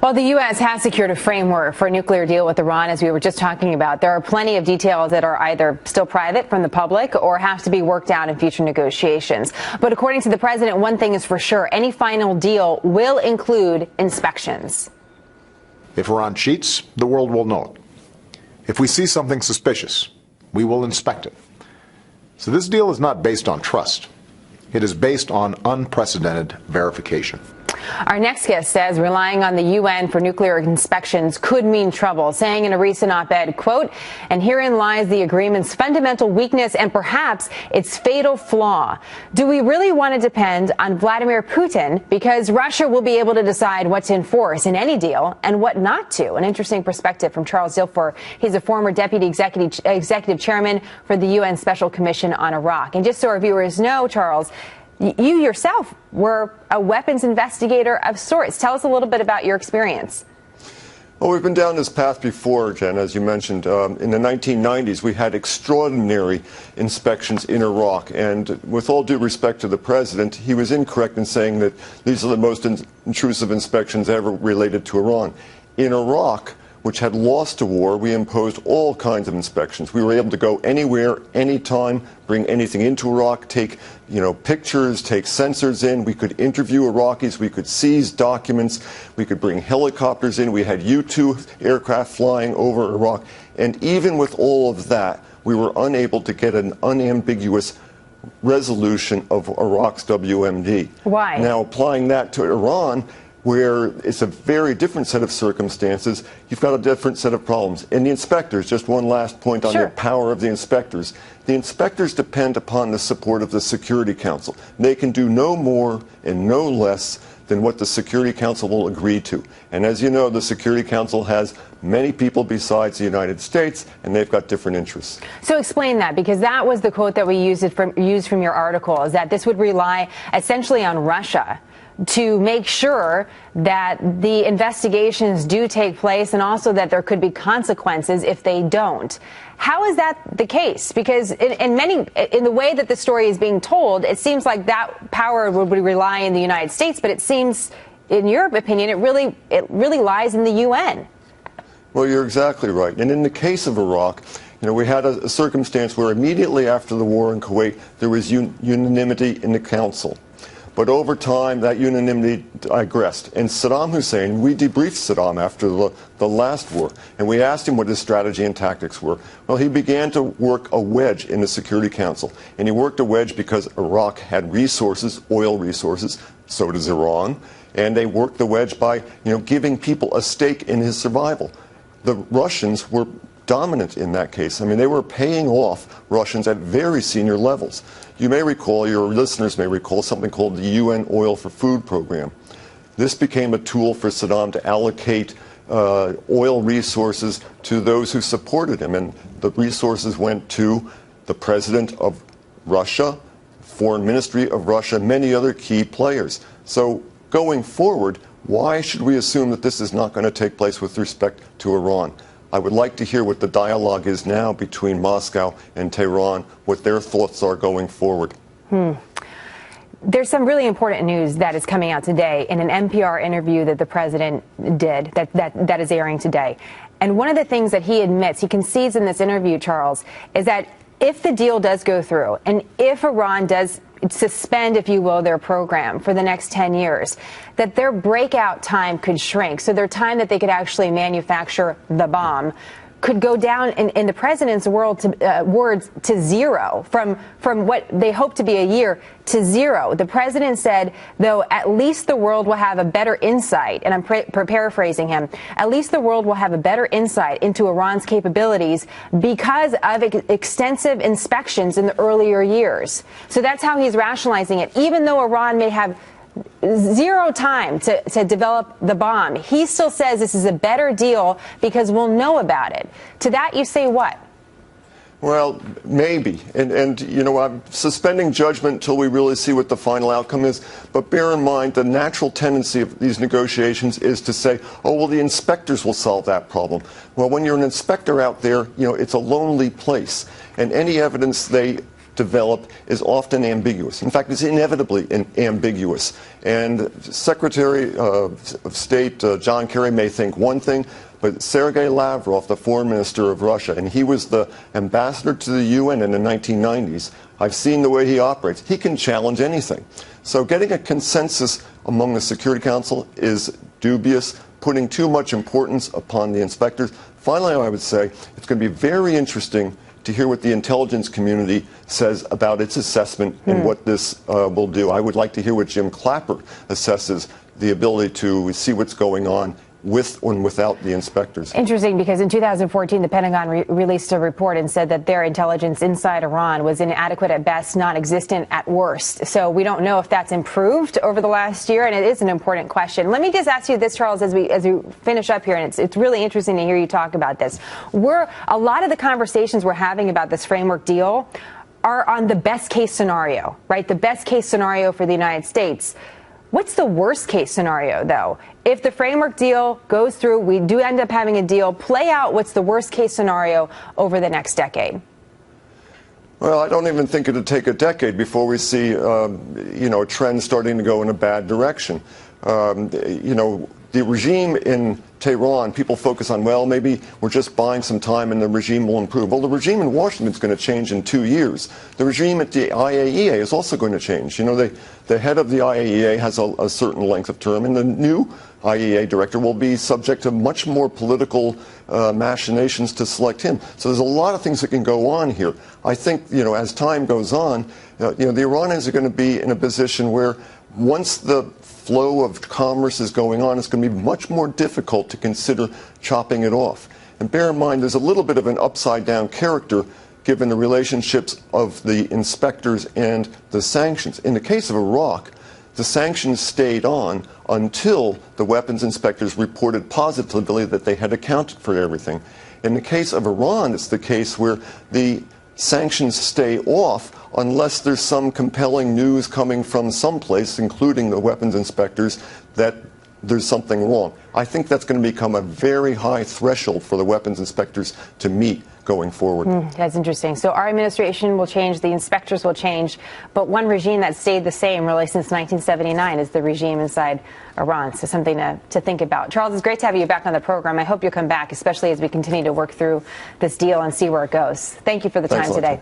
Well, the U.S. has secured a framework for a nuclear deal with Iran, as we were just talking about. There are plenty of details that are either still private from the public or have to be worked out in future negotiations. But according to the president, one thing is for sure. Any final deal will include inspections. If Iran cheats, the world will know it. If we see something suspicious, we will inspect it. So this deal is not based on trust. It is based on unprecedented verification. Our next guest says relying on the UN for nuclear inspections could mean trouble, saying in a recent op-ed, quote, "And herein lies the agreement's fundamental weakness and perhaps its fatal flaw. Do we really want to depend on Vladimir Putin? Because Russia will be able to decide what to enforce in any deal and what not to." An interesting perspective from Charles Dilfer. He's a former deputy executive chairman for the UN Special Commission on Iraq. And just so our viewers know, Charles, you yourself were a weapons investigator of sorts. Tell us a little bit about your experience. Well, we've been down this path before, Jen, as you mentioned. In the 1990s, we had extraordinary inspections in Iraq. And with all due respect to the president, he was incorrect in saying that these are the most intrusive inspections ever related to Iran. In Iraq, which had lost a war, we imposed all kinds of inspections. We were able to go anywhere, anytime, bring anything into Iraq, take, pictures, take sensors in. We could interview Iraqis. We could seize documents. We could bring helicopters in. We had U-2 aircraft flying over Iraq. And even with all of that, we were unable to get an unambiguous resolution of Iraq's WMD. Why? Now, applying that to Iran, where it's a very different set of circumstances, you've got a different set of problems. And the inspectors, just one last point on the power of the inspectors. The inspectors depend upon the support of the Security Council. They can do no more and no less than what the Security Council will agree to. And as you know, the Security Council has many people besides the United States, and they've got different interests. So explain that, because that was the quote that we used from your article, is that this would rely essentially on Russia to make sure that the investigations do take place and also that there could be consequences if they don't. How is that the case? Because in the way that the story is being told, it seems like that power would rely in the United States, but it seems, in your opinion, it really lies in the UN. Well, you're exactly right. And in the case of Iraq, we had a circumstance where immediately after the war in Kuwait, there was unanimity in the council. But over time, that unanimity digressed. And Saddam Hussein, we debriefed Saddam after the last war, and we asked him what his strategy and tactics were. Well, he began to work a wedge in the Security Council. And he worked a wedge because Iraq had resources, oil resources, so does Iran. And they worked the wedge by, giving people a stake in his survival. The Russians were dominant in that case. I mean, they were paying off Russians at very senior levels. You may recall, your listeners may recall, something called the UN Oil for Food program. This became a tool for Saddam to allocate oil resources to those who supported him. And the resources went to the president of Russia, foreign ministry of Russia, many other key players. So going forward, why should we assume that this is not going to take place with respect to Iran? I would like to hear what the dialogue is now between Moscow and Tehran, what their thoughts are going forward. There's some really important news that is coming out today in an NPR interview that the president did that is airing today. And one of the things that he admits, he concedes in this interview, Charles, is that if the deal does go through and if Iran does suspend, if you will, their program for the next 10 years, that their breakout time could shrink. So their time that they could actually manufacture the bomb could go down, in the president's words, to zero, from what they hope to be a year to zero. The president said, though, at least the world will have a better insight, and I'm paraphrasing him, at least the world will have a better insight into Iran's capabilities because of extensive inspections in the earlier years. So that's how he's rationalizing it. Even though Iran may have zero time to develop the bomb, he still says this is a better deal because we'll know about it. To that you say what? Well, maybe. And I'm suspending judgment until we really see what the final outcome is. But bear in mind, the natural tendency of these negotiations is to say, oh, well, the inspectors will solve that problem. Well, when you're an inspector out there, it's a lonely place. And any evidence they develop is often ambiguous. In fact, it's inevitably ambiguous. And Secretary of State John Kerry may think one thing, but Sergei Lavrov, the foreign minister of Russia, and he was the ambassador to the UN in the 1990s, I've seen the way he operates. He can challenge anything. So getting a consensus among the Security Council is dubious, putting too much importance upon the inspectors. Finally, I would say it's going to be very interesting to hear what the intelligence community says about its assessment and what this will do. I would like to hear what Jim Clapper assesses the ability to see what's going on with and without the inspectors. Interesting, because in 2014, the Pentagon released a report and said that their intelligence inside Iran was inadequate at best, non-existent at worst. So we don't know if that's improved over the last year, and it is an important question. Let me just ask you this, Charles, as we finish up here, and it's really interesting to hear you talk about this. A lot of the conversations we're having about this framework deal are on the best case scenario, right? The best case scenario for the United States. What's the worst case scenario, though? If the framework deal goes through, we do end up having a deal, play out what's the worst case scenario over the next decade. Well, I don't even think it'll take a decade before we see, a trend starting to go in a bad direction. The regime in Tehran, people focus on, well, maybe we're just buying some time and the regime will improve. Well, the regime in Washington is going to change in 2 years. The regime at the IAEA is also going to change. The head of the IAEA has a certain length of term, and the new IAEA director will be subject to much more political machinations to select him. So there's a lot of things that can go on here. I think, as time goes on, the Iranians are going to be in a position where once the flow of commerce is going on, it's going to be much more difficult to consider chopping it off. And bear in mind, there's a little bit of an upside-down character given the relationships of the inspectors and the sanctions. In the case of Iraq, the sanctions stayed on until the weapons inspectors reported positively that they had accounted for everything. In the case of Iran, it's the case where the sanctions stay off unless there's some compelling news coming from someplace, including the weapons inspectors, that there's something wrong. I think that's going to become a very high threshold for the weapons inspectors to meet going forward. That's interesting. So our administration will change, the inspectors will change, but one regime that stayed the same really since 1979 is the regime inside Iran. So something to think about. Charles, it's great to have you back on the program. I hope you'll come back, especially as we continue to work through this deal and see where it goes. Thank you for the time today.